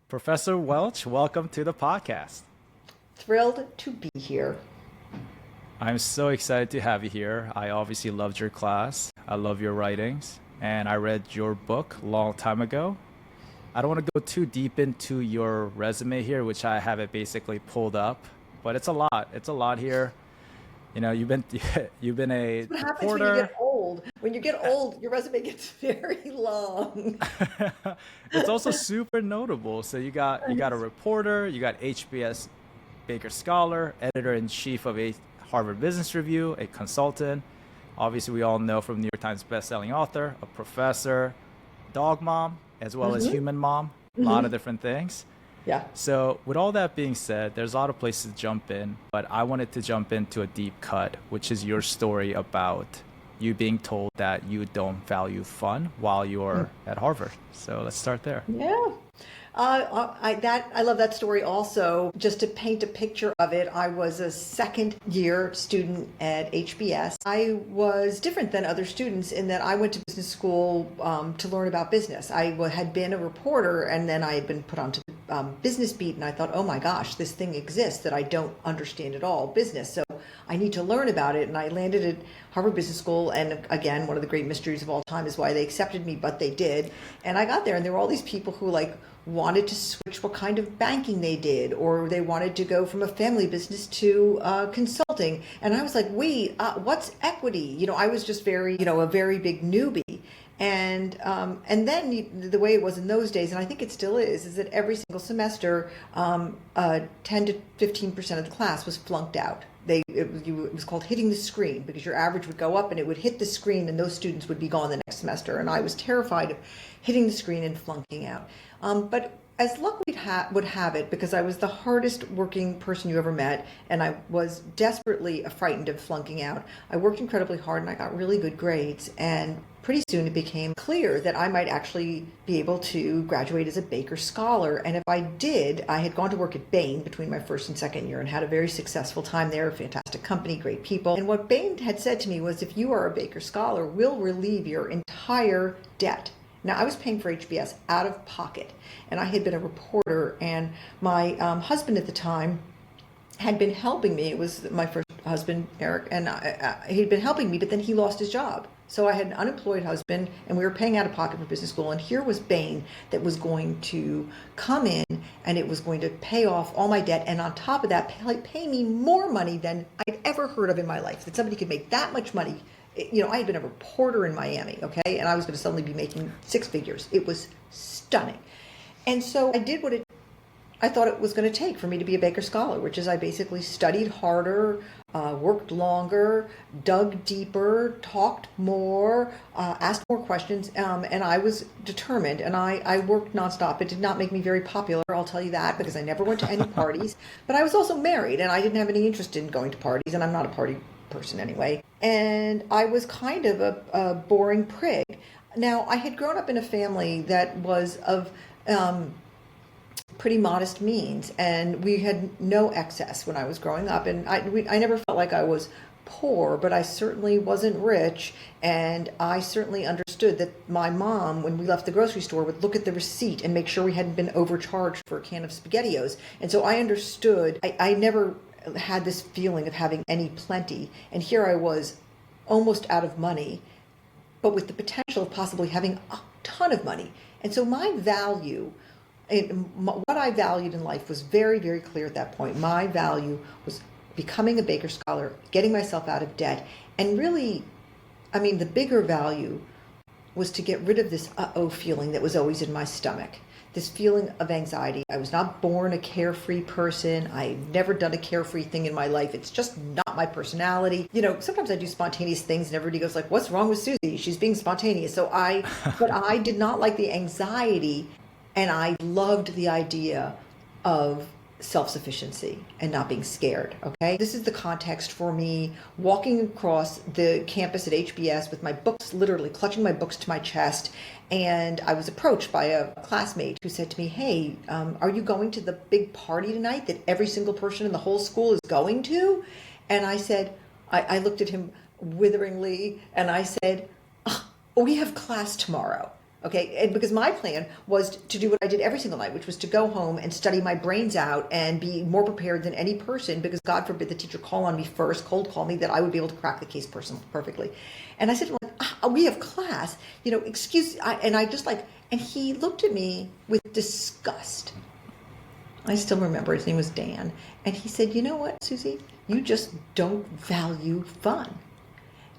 Professor Welch, welcome to the podcast. Thrilled to be here. I'm so excited to have you here. I obviously loved your class. I love your writings, and I read your book a long time ago. I don't want to go too deep into your resume here, which I have it basically pulled up, but it's a lot. It's a lot here. You know, you've been a What happens when you reporter. get old? When you get old, your resume gets very long. It's also super notable. So you got a reporter, you got HBS Baker Scholar, editor in chief of a Harvard Business Review, a consultant. Obviously, we all know from New York Times bestselling author, a professor, dog mom, as well as human mom, a lot of different things. Yeah. So, with all that being said, there's a lot of places to jump in, but I wanted to jump into a deep cut, which is your story about you being told that you don't value fun while you're at Harvard. So, let's start there. Yeah. I love that story also. Just to paint a picture of it, I was a second year student at HBS. I was different than other students in that I went to business school to learn about business. Had been a reporter and then I had been put onto the business beat, and I thought, oh my gosh, this thing exists that I don't understand at all, business. So I need to learn about it. And I landed at Harvard Business School. And again, one of the great mysteries of all time is why they accepted me, but they did. And I got there and there were all these people who wanted to switch what kind of banking they did, or they wanted to go from a family business to consulting. And I was like, wait, what's equity? I was just a very big newbie. And then the way it was in those days, and I think it still is that every single semester, 10 to 15% of the class was flunked out. It was called hitting the screen, because your average would go up and it would hit the screen and those students would be gone the next semester. And I was terrified of hitting the screen and flunking out. But as luck would have it, because I was the hardest working person you ever met, and I was desperately frightened of flunking out, I worked incredibly hard and I got really good grades. And pretty soon it became clear that I might actually be able to graduate as a Baker Scholar. And if I did, I had gone to work at Bain between my first and second year and had a very successful time there, a fantastic company, great people. And what Bain had said to me was, if you are a Baker Scholar, we'll relieve your entire debt. Now, I was paying for HBS out of pocket, and I had been a reporter, and my husband at the time had been helping me. It was my first husband, Eric, and he'd been helping me, but then he lost his job. So I had an unemployed husband, and we were paying out of pocket for business school, and here was Bain that was going to come in, and it was going to pay off all my debt, and on top of that, pay me more money than I'd ever heard of in my life, that somebody could make that much money. I had been a reporter in Miami, okay, and I was going to suddenly be making six figures. It was stunning. And so I did what I thought it was going to take for me to be a Baker Scholar, which is I basically studied harder, worked longer, dug deeper, talked more, asked more questions, and I was determined, and I worked nonstop. It did not make me very popular, I'll tell you that, because I never went to any parties, but I was also married, and I didn't have any interest in going to parties, and I'm not a party person anyway. And I was kind of a boring prig. Now, I had grown up in a family that was of pretty modest means, and we had no excess when I was growing up. And I never felt like I was poor, but I certainly wasn't rich. And I certainly understood that my mom, when we left the grocery store, would look at the receipt and make sure we hadn't been overcharged for a can of SpaghettiOs. And so I understood. I never had this feeling of having any plenty, and here I was almost out of money, but with the potential of possibly having a ton of money. And so my value, what I valued in life was very, very clear at that point. My value was becoming a Baker Scholar, getting myself out of debt, and really, the bigger value was to get rid of this uh-oh feeling that was always in my stomach. This feeling of anxiety. I was not born a carefree person. I've never done a carefree thing in my life. It's just not my personality. Sometimes I do spontaneous things and everybody goes like, what's wrong with Suzy? She's being spontaneous. But I did not like the anxiety, and I loved the idea of self-sufficiency and not being scared, okay? This is the context for me walking across the campus at HBS with my books, literally clutching my books to my chest, and I was approached by a classmate who said to me, hey, are you going to the big party tonight that every single person in the whole school is going to? And I said, I looked at him witheringly, and I said, we have class tomorrow. Okay, and because my plan was to do what I did every single night, which was to go home and study my brains out and be more prepared than any person, because God forbid the teacher call on me first, cold call me, that I would be able to crack the case perfectly. And I said, like, we have class, and I just like, and he looked at me with disgust. I still remember his name was Dan. And he said, you know what, Suzy, you just don't value fun.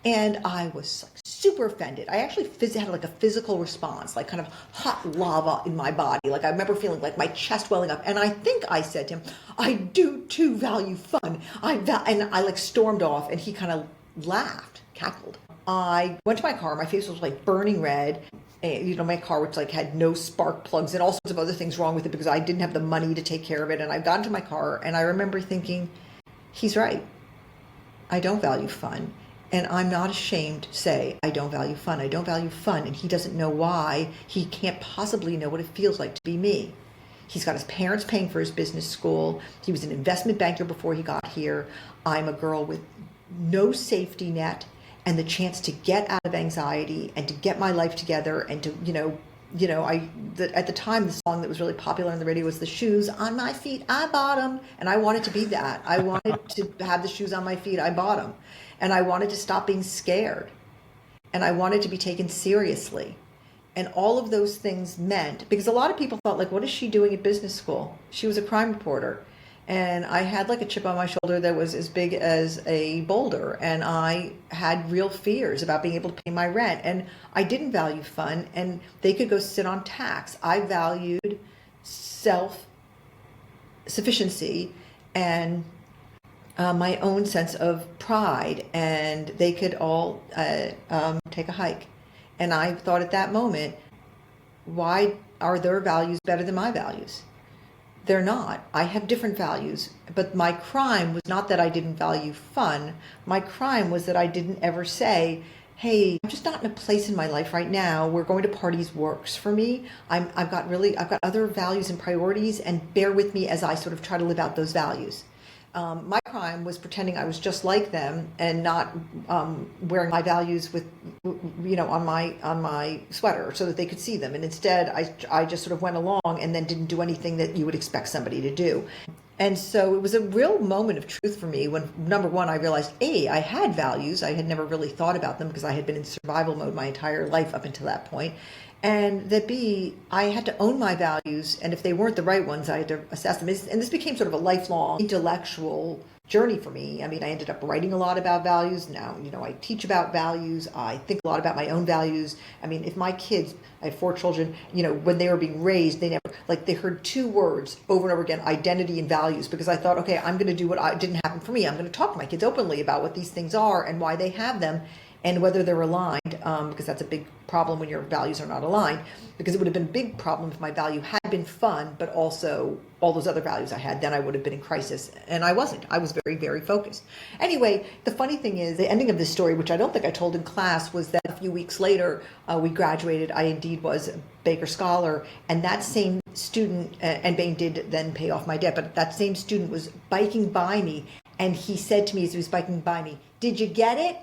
And I was like super offended. I actually had like a physical response, like kind of hot lava in my body. Like I remember feeling like my chest welling up. And I think I said to him, I do too value fun. And I like stormed off, and he kind of laughed, cackled. I went to my car. My face was like burning red. And, my car, which like had no spark plugs and all sorts of other things wrong with it because I didn't have the money to take care of it. And I got into my car, and I remember thinking, he's right. I don't value fun. And I'm not ashamed to say, I don't value fun. I don't value fun. And he doesn't know why. He can't possibly know what it feels like to be me. He's got his parents paying for his business school. He was an investment banker before he got here. I'm a girl with no safety net and the chance to get out of anxiety and to get my life together and to, at the time, the song that was really popular on the radio was "The Shoes on My Feet, I Bought 'Em." And I wanted to be that. I wanted to have the shoes on my feet, I bought them. And I wanted to stop being scared. And I wanted to be taken seriously. And all of those things meant, because a lot of people thought, like, what is she doing at business school? She was a crime reporter. And I had like a chip on my shoulder that was as big as a boulder. And I had real fears about being able to pay my rent. And I didn't value fun. And they could go sit on tax. I valued self-sufficiency and my own sense of pride. And they could all take a hike. And I thought at that moment, why are their values better than my values? They're not. I have different values. But my crime was not that I didn't value fun. My crime was that I didn't ever say, hey, I'm just not in a place in my life right now where going to parties works for me. I've got other values and priorities, and bear with me as I sort of try to live out those values. My crime was pretending I was just like them and not wearing my values with, on my sweater so that they could see them. And instead, I just sort of went along and then didn't do anything that you would expect somebody to do. And so it was a real moment of truth for me when, number one, I realized, A, I had values. I had never really thought about them because I had been in survival mode my entire life up until that point. And that B, I had to own my values, and if they weren't the right ones, I had to assess them. And this became sort of a lifelong intellectual journey for me. I mean, I ended up writing a lot about values. Now, I teach about values. I think a lot about my own values. I mean, if my kids, I have 4 children, when they were being raised, they heard 2 words over and over again, identity and values, because I thought, okay, I'm going to do what didn't happen for me. I'm going to talk to my kids openly about what these things are and why they have them, and whether they're aligned, because that's a big problem when your values are not aligned, because it would have been a big problem if my value had been fun, but also all those other values I had, then I would have been in crisis. And I wasn't. I was very, very focused. Anyway, the funny thing is, the ending of this story, which I don't think I told in class, was that a few weeks later, we graduated. I indeed was a Baker Scholar, and that same student, and Bain did then pay off my debt, but that same student was biking by me, and he said to me as he was biking by me, "Did you get it?"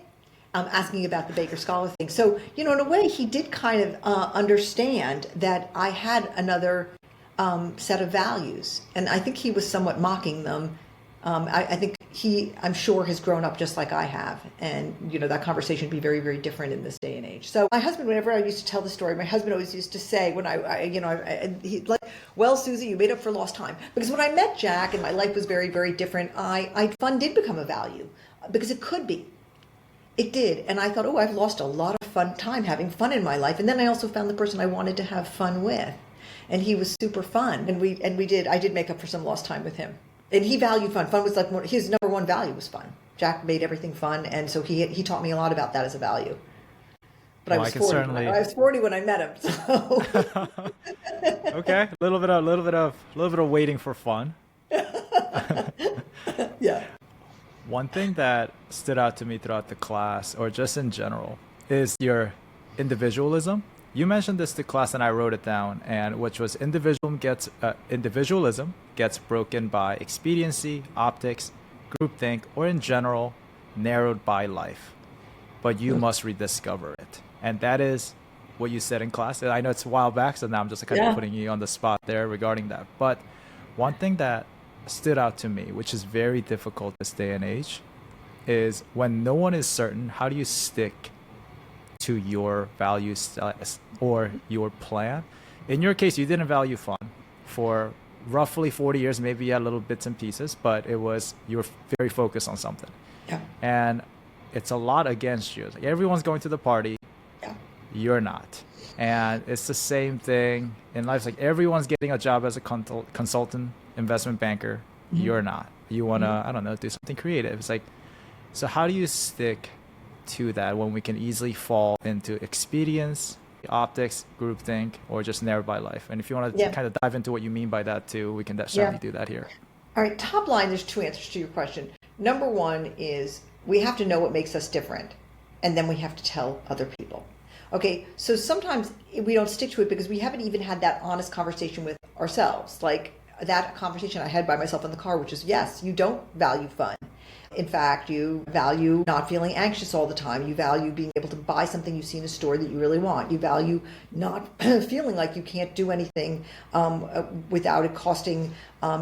Asking about the Baker Scholar thing. So, in a way, he did kind of understand that I had another set of values. And I think he was somewhat mocking them. I think I'm sure, has grown up just like I have. And, that conversation would be very, very different in this day and age. So my husband, whenever I used to tell the story, my husband always used to say, when he'd like, well, Suzy, you made up for lost time. Because when I met Jack and my life was very, very different, fun did become a value because it could be. It did. And I thought, I've lost a lot of fun time having fun in my life. And then I also found the person I wanted to have fun with. And he was super fun. I did make up for some lost time with him. And he valued fun. Fun was like his number one value was fun. Jack made everything fun. And so he taught me a lot about that as a value. But I was 40 when I met him. So. Okay. A little bit of waiting for fun. Yeah. One thing that stood out to me throughout the class, or just in general, is your individualism. You mentioned this to class, and I wrote it down, and which was individualism gets broken by expediency, optics, groupthink, or in general, narrowed by life. But you must rediscover it. And that is what you said in class. And I know it's a while back, so now I'm just kind of Yeah. putting you on the spot there regarding that. But one thing that stood out to me, which is very difficult this day and age, is when no one is certain, how do you stick to your values or your plan? In your case, you didn't value fun for roughly 40 years, maybe you had little bits and pieces, but it was you were very focused on something. Yeah. And it's a lot against you. It's like everyone's going to the party, Yeah. you're not. And it's the same thing in life. It's like everyone's getting a job as a consultant, investment banker, you're not. You want to, I don't know, do something creative. It's like, so how do you stick to that when we can easily fall into expedience, optics, groupthink, or just narrow by life? And if you want to Yeah. kind of dive into what you mean by that too, we can certainly do that here. All right, top line, there's two answers to your question. Number one is we have to know what makes us different, and then we have to tell other people. Okay, so sometimes we don't stick to it because we haven't even had that honest conversation with ourselves. Like that conversation I had by myself in the car, which is yes, you don't value fun. In fact, you value not feeling anxious all the time. You value being able to buy something you see in a store that you really want. You value not feeling like you can't do anything without it costing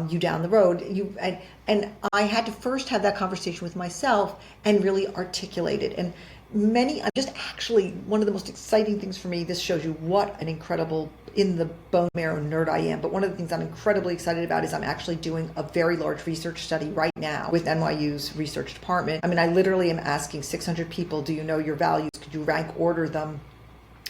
you down the road. And I had to first have that conversation with myself and really articulate it. And I'm just actually, one of the most exciting things for me, this shows you what an incredible in the bone marrow nerd I am, but one of the things I'm incredibly excited about is I'm actually doing a very large research study right now with NYU's research department. I mean, I literally am asking 600 people, do you know your values? Could you rank order them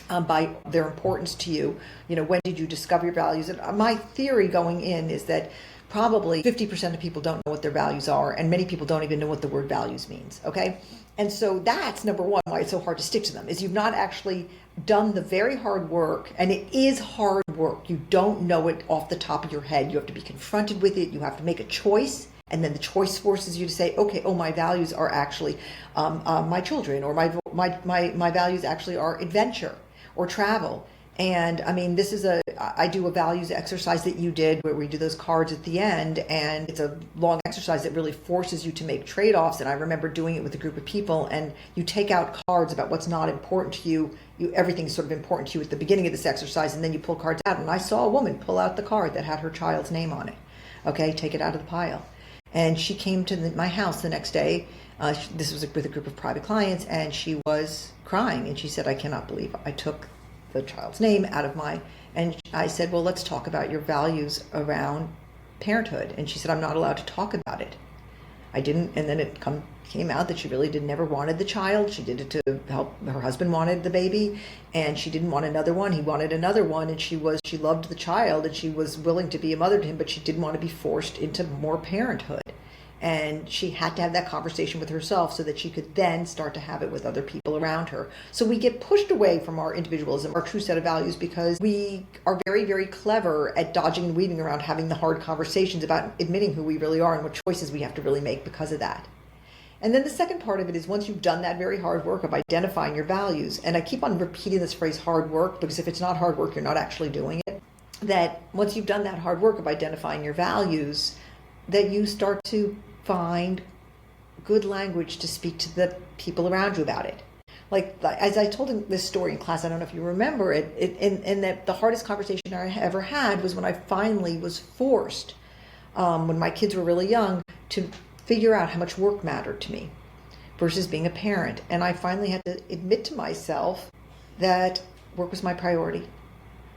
by their importance to you? You know, when did you discover your values? And my theory going in is that probably 50% of people don't know what their values are, and many people don't even know what the word values means, okay? And so that's number one, why it's so hard to stick to them, is you've not actually done the very hard work, and it is hard work. You don't know it off the top of your head. You have to be confronted with it. You have to make a choice, and then the choice forces you to say, okay, oh, my values are actually my children, or my values actually are adventure or travel. And I mean, I do a values exercise that you did where we do those cards at the end, and it's a long exercise that really forces you to make trade-offs. And I remember doing it with a group of people, and you take out cards about what's not important to you. Everything's sort of important to you at the beginning of this exercise, and then you pull cards out. And I saw a woman pull out the card that had her child's name on it. Okay, take it out of the pile. And she came to my house the next day. This was with a group of private clients, and she was crying. And she said, I cannot believe I took the child's name out of and I said, well, let's talk about your values around parenthood. And she said, I'm not allowed to talk about it. I didn't. And then it came out that she really never wanted the child. She did it to help. Her husband wanted the baby, and she didn't want another one. He wanted another one, and she loved the child, and she was willing to be a mother to him, but she didn't want to be forced into more parenthood. And she had to have that conversation with herself so that she could then start to have it with other people around her. So we get pushed away from our individualism, our true set of values, because we are very, very clever at dodging and weaving around having the hard conversations about admitting who we really are and what choices we have to really make because of that. And then the second part of it is once you've done that very hard work of identifying your values, and I keep on repeating this phrase hard work, because if it's not hard work, you're not actually doing it, that once you've done that hard work of identifying your values, that you start to find good language to speak to the people around you about it. Like as I told him this story in class, I don't know if you remember it, and that the hardest conversation I ever had was when I finally was forced, when my kids were really young, to figure out how much work mattered to me versus being a parent. And I finally had to admit to myself that work was my priority.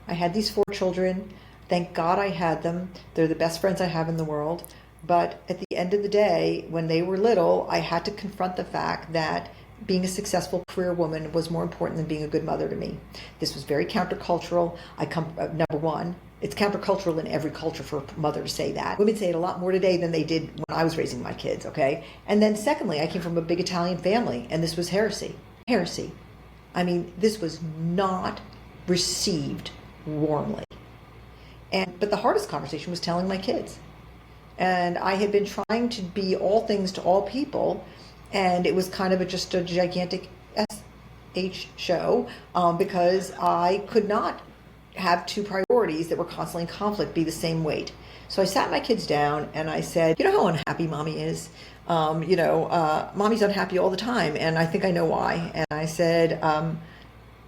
I had these 4 children. Thank God I had them. They're the best friends I have in the world. But at the end of the day, when they were little, I had to confront the fact that being a successful career woman was more important than being a good mother to me. This was very countercultural. Number one, it's countercultural in every culture for a mother to say that. Women say it a lot more today than they did when I was raising my kids, okay? And then secondly, I came from a big Italian family, and this was heresy. Heresy. I mean, this was not received warmly. But the hardest conversation was telling my kids. And I had been trying to be all things to all people, and it was kind of just a gigantic SH show because I could not have 2 priorities that were constantly in conflict be the same weight. So I sat my kids down and I said, you know how unhappy mommy is? Mommy's unhappy all the time, and I think I know why. And I said,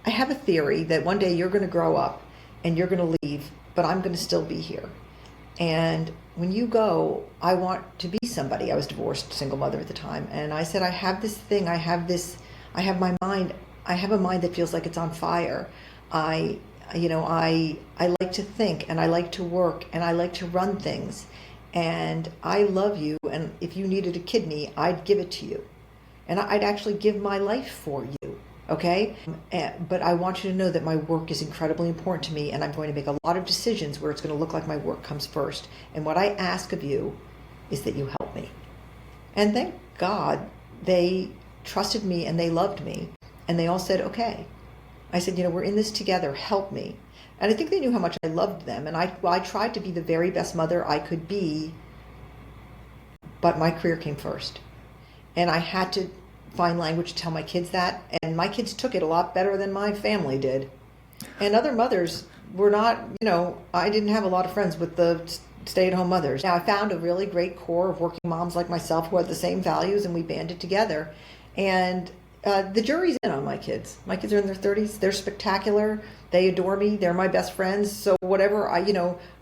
I have a theory that one day you're going to grow up and you're going to leave, but I'm going to still be here. And when you go, I want to be somebody. I was divorced, single mother at the time. And I said, I have this thing, I have my mind, I have a mind that feels like it's on fire. I like to think, and I like to work, and I like to run things. And I love you, and if you needed a kidney, I'd give it to you. And I'd actually give my life for you, okay? But I want you to know that my work is incredibly important to me, and I'm going to make a lot of decisions where it's going to look like my work comes first. And what I ask of you is that you help me. And thank God they trusted me and they loved me, and they all said, okay. I said, we're in this together, help me. And I think they knew how much I loved them. And I tried to be the very best mother I could be, but my career came first. And I had to find language to tell my kids that. And my kids took it a lot better than my family did. And other mothers were not, I didn't have a lot of friends with the stay-at-home mothers. Now, I found a really great core of working moms like myself who had the same values, and we banded together. And the jury's in on my kids. My kids are in their 30s. They're spectacular. They adore me. They're my best friends. So whatever,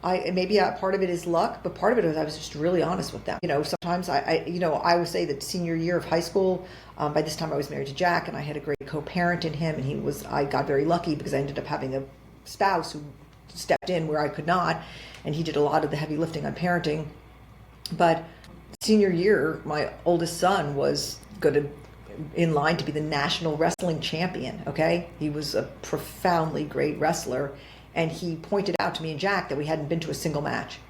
maybe part of it is luck, but part of it is I was just really honest with them. Sometimes I would say that senior year of high school, by this time I was married to Jack, and I had a great co-parent in him, and I got very lucky because I ended up having a spouse who stepped in where I could not, and he did a lot of the heavy lifting on parenting. But senior year, my oldest son was going to in line to be the national wrestling champion, okay? He was a profoundly great wrestler, and he pointed out to me and Jack that we hadn't been to a single match.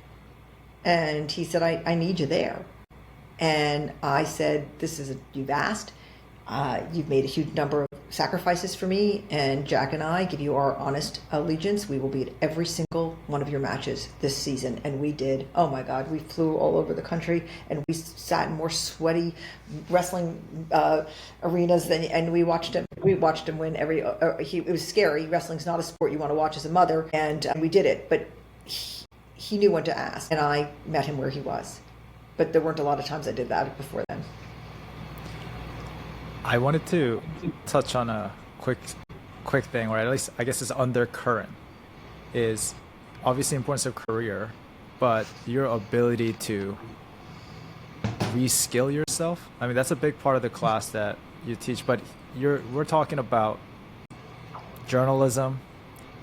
And he said, I need you there. And I said, you've asked, you've made a huge number of sacrifices for me, and Jack and I give you our honest allegiance. We will be at every single one of your matches this season. And we did. Oh my God, we flew all over the country, and we sat in more sweaty wrestling arenas and we watched him win it was scary. Wrestling's not a sport you want to watch as a mother, and we did it. But he knew when to ask, and I met him where he was. But there weren't a lot of times I did that before then. I wanted to touch on a quick thing, or at least I guess it's undercurrent, is obviously importance of career, but your ability to reskill yourself. I mean, that's a big part of the class that you teach, but we're talking about journalism,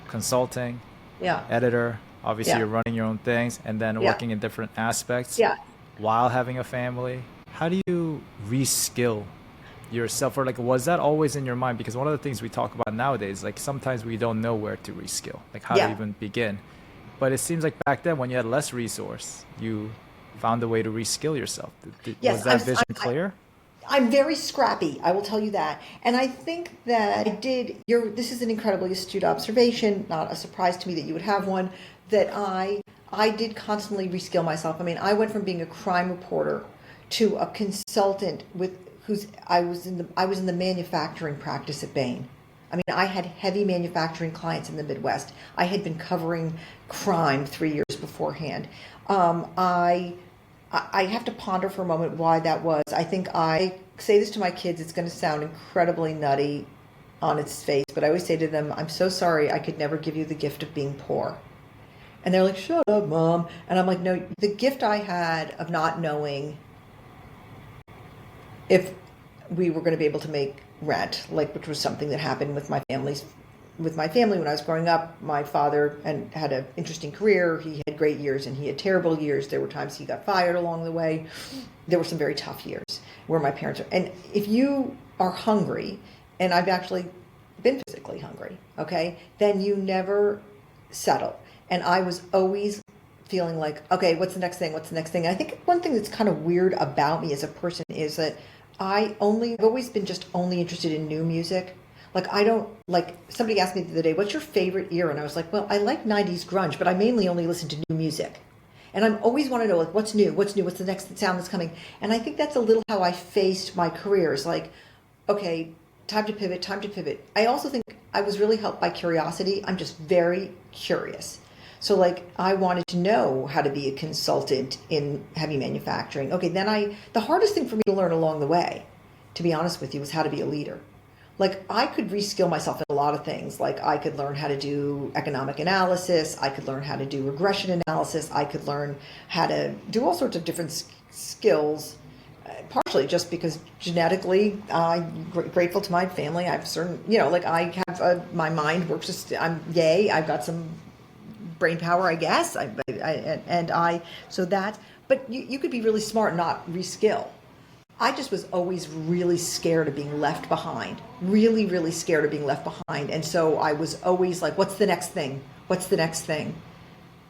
consulting, editor. Obviously, you're running your own things, and then working in different aspects while having a family. How do you reskill yourself, or was that always in your mind? Because one of the things we talk about nowadays, sometimes we don't know where to reskill, how to even begin. But it seems like back then, when you had less resource, you found a way to reskill yourself. Was that vision clear? I'm very scrappy, I will tell you that. And I think that this is an incredibly astute observation, not a surprise to me that you would have one, that I did constantly reskill myself. I mean, I went from being a crime reporter to a consultant I was in the manufacturing practice at Bain. I mean, I had heavy manufacturing clients in the Midwest. I had been covering crime 3 years beforehand. I have to ponder for a moment why that was. I think I say this to my kids. It's going to sound incredibly nutty on its face, but I always say to them, I'm so sorry I could never give you the gift of being poor. And they're like, shut up, Mom. And I'm like, no, the gift I had of not knowing if we were going to be able to make rent, which was something that happened with my family when I was growing up. My father had an interesting career. He had great years and he had terrible years. There were times he got fired along the way. There were some very tough years where my parents and if you are hungry, and I've actually been physically hungry, okay, then you never settle. And I was always feeling like, okay, what's the next thing? What's the next thing? And I think one thing that's kind of weird about me as a person is that I've always been just only interested in new music. Somebody asked me the other day, what's your favorite era? And I was like, well, I like 90s grunge, but I mainly only listen to new music. And I always want to know, what's new, what's the next sound that's coming? And I think that's a little how I faced my career. It's like, okay, time to pivot. I also think I was really helped by curiosity. I'm just very curious. So I wanted to know how to be a consultant in heavy manufacturing. Okay, then the hardest thing for me to learn along the way, to be honest with you, was how to be a leader. like I could reskill myself in a lot of things. Like I could learn how to do economic analysis. I could learn how to do regression analysis. I could learn how to do all sorts of different skills, partially just because genetically, I'm grateful to my family. I have certain, like I have my mind works. I've got some brain power, I guess. But you could be really smart and not reskill. I just was always really scared of being left behind, really, really scared of being left behind. And so I was always like, what's the next thing? What's the next thing?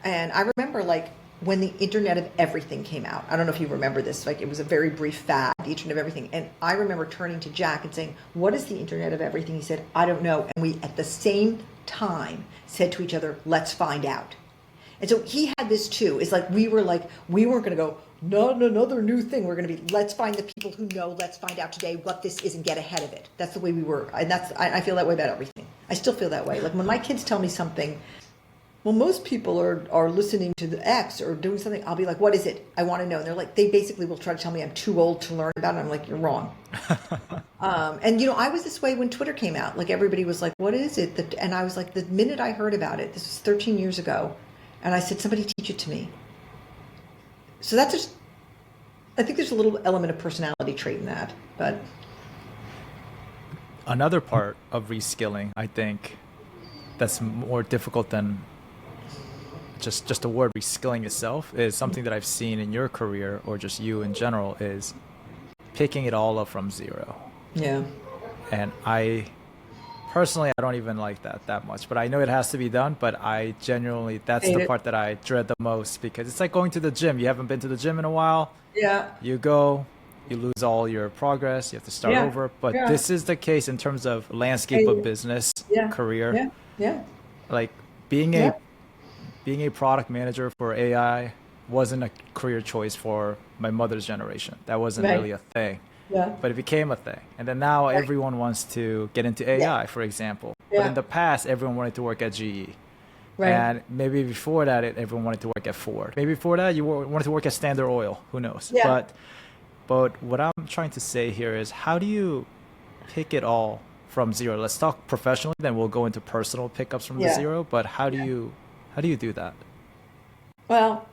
And I remember like when the Internet of Everything came out. I don't know if you remember this, like it was a very brief fad, the Internet of Everything. And I remember turning to Jack and saying, what is the Internet of Everything? He said, I don't know. And we at the same time said to each other, let's find out. And so he had this too. It's like we weren't going to go, not another new thing. We're going to be, let's find the people who know, let's find out today what this is and get ahead of it. That's the way we were. And I feel that way about everything. I still feel that way. Like when my kids tell me something, well, most people are listening to the X or doing something. I'll be like, what is it? I want to know. And they're like, they basically will try to tell me I'm too old to learn about it. I'm like, you're wrong. And I was this way when Twitter came out. Like everybody was like, what is it? And I was like, the minute I heard about it, this was 13 years ago. And I said, somebody teach it to me. So that's just, I think there's a little element of personality trait in that. But another part of reskilling, I think, that's more difficult than just the word reskilling itself, is something that I've seen in your career or just you in general, is picking it all up from zero. Yeah. And personally, I don't even like that much, but I know it has to be done. But I genuinely, that's the part that I dread the most, because it's like going to the gym. You haven't been to the gym in a while. Yeah. You go, you lose all your progress. You have to start over. But this is the case in terms of landscape of business, career. Yeah. Like being a product manager for AI wasn't a career choice for my mother's generation. That wasn't really a thing. Yeah. But it became a thing. And then now everyone wants to get into AI, for example. But in the past, everyone wanted to work at GE. Right. And maybe before that, everyone wanted to work at Ford. Maybe before that, you wanted to work at Standard Oil. Who knows? Yeah. But what I'm trying to say here is, how do you pick it all from zero? Let's talk professionally, then we'll go into personal pickups from the zero. But how do you do that? Well,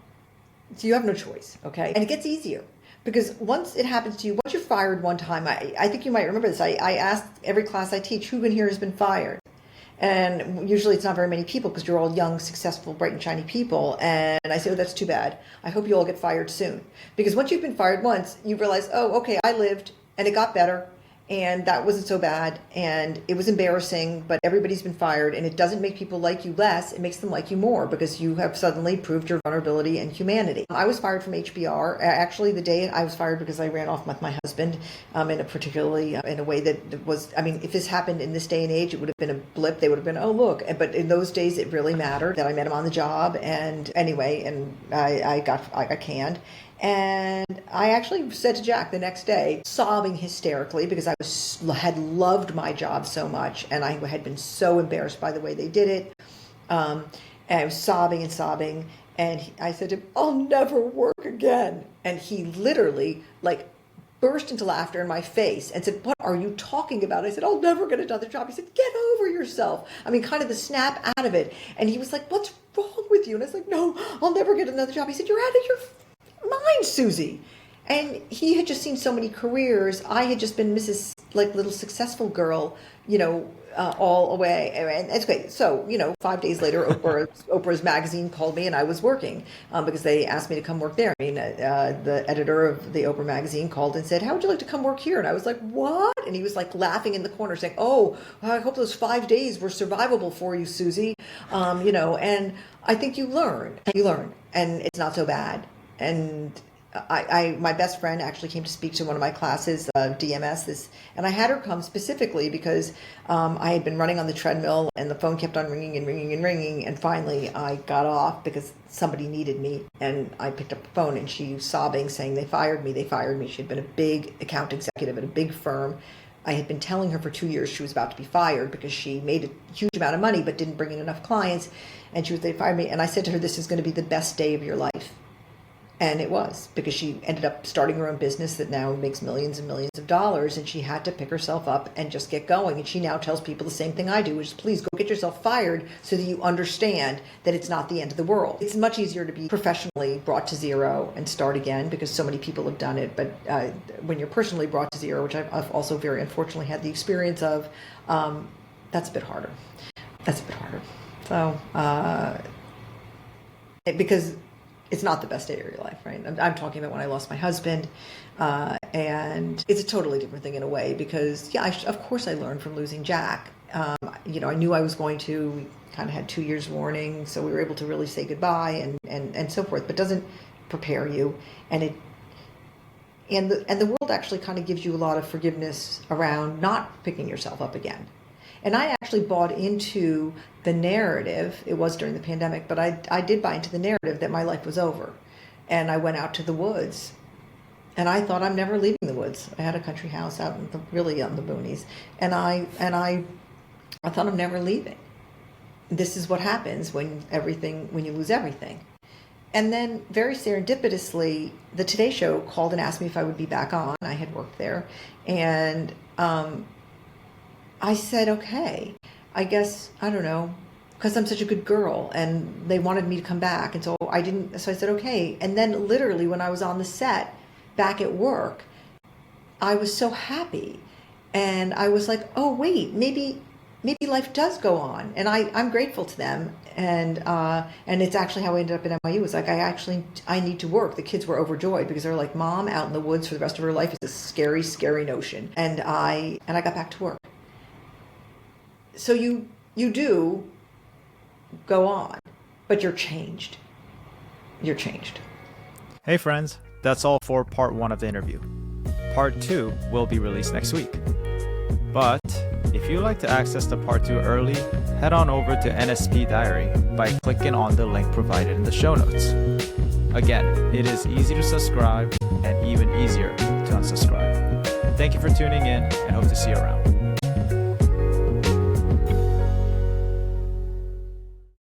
so you have no choice, okay? And it gets easier. Because once it happens to you, once you're fired one time, I think you might remember this. I asked every class I teach, who in here has been fired? And usually it's not very many people because you're all young, successful, bright and shiny people. And I say, oh, that's too bad. I hope you all get fired soon. Because once you've been fired once, you realize, oh, okay, I lived and it got better. And that wasn't so bad. And it was embarrassing, but everybody's been fired. And it doesn't make people like you less. It makes them like you more because you have suddenly proved your vulnerability and humanity. I was fired from HBR. Actually, the day I was fired because I ran off with my husband in a way that was, I mean, if this happened in this day and age, it would have been a blip. They would have been, oh, look. But in those days, it really mattered that I met him on the job. And anyway, and I got canned. And I actually said to Jack the next day, sobbing hysterically, because I had loved my job so much, and I had been so embarrassed by the way they did it. And I was sobbing and sobbing, and I said to him, I'll never work again. And he literally, like, burst into laughter in my face and said, what are you talking about? I said, I'll never get another job. He said, get over yourself. I mean, kind of the snap out of it. And he was like, what's wrong with you? And I was like, no, I'll never get another job. He said, you're out of your mind, Suzy. And he had just seen so many careers. I had just been Mrs. like little successful girl, all away. And it's great. So, 5 days later, Oprah's magazine called me and I was working because they asked me to come work there. I mean, the editor of the Oprah magazine called and said, how would you like to come work here? And I was like, what? And he was like laughing in the corner saying, oh, I hope those 5 days were survivable for you, Suzy. And I think you learn and it's not so bad. And my best friend actually came to speak to one of my classes, DMS, and I had her come specifically because I had been running on the treadmill and the phone kept on ringing and ringing and ringing. And finally I got off because somebody needed me. And I picked up the phone and she was sobbing, saying, they fired me. She had been a big account executive at a big firm. I had been telling her for 2 years she was about to be fired because she made a huge amount of money but didn't bring in enough clients. And they fired me. And I said to her, this is going to be the best day of your life. And it was, because she ended up starting her own business that now makes millions and millions of dollars, and she had to pick herself up and just get going. And she now tells people the same thing I do, which is, please go get yourself fired so that you understand that it's not the end of the world. It's much easier to be professionally brought to zero and start again, because so many people have done it. But when you're personally brought to zero, which I've also very unfortunately had the experience of, that's a bit harder. That's a bit harder. So, because it's not the best day of your life, right? I'm talking about when I lost my husband, and it's a totally different thing in a way, because of course I learned from losing Jack. I knew I was going to. We kind of had 2 years warning, so we were able to really say goodbye and so forth. But doesn't prepare you, and the world actually kind of gives you a lot of forgiveness around not picking yourself up again. And I actually bought into the narrative. It was during the pandemic, but I did buy into the narrative that my life was over. And I went out to the woods, and I thought, I'm never leaving the woods. I had a country house out in really on the boonies, and I thought, I'm never leaving. This is what happens when you lose everything. And then very serendipitously, the Today Show called and asked me if I would be back on. I had worked there, and I said, okay, I guess, I don't know, because I'm such a good girl, and they wanted me to come back. And so I said, okay. And then literally when I was on the set back at work, I was so happy. And I was like, oh, wait, maybe life does go on. And I'm grateful to them. And it's actually how I ended up at NYU. It was like, I need to work. The kids were overjoyed, because they're like, Mom out in the woods for the rest of her life is a scary, scary notion. And I got back to work. So you do go on, but you're changed. You're changed. Hey friends, that's all for part 1 of the interview. Part 2 will be released next week. But if you'd like to access the part 2 early, head on over to NSP Diary by clicking on the link provided in the show notes. Again, it is easy to subscribe and even easier to unsubscribe. Thank you for tuning in, and hope to see you around.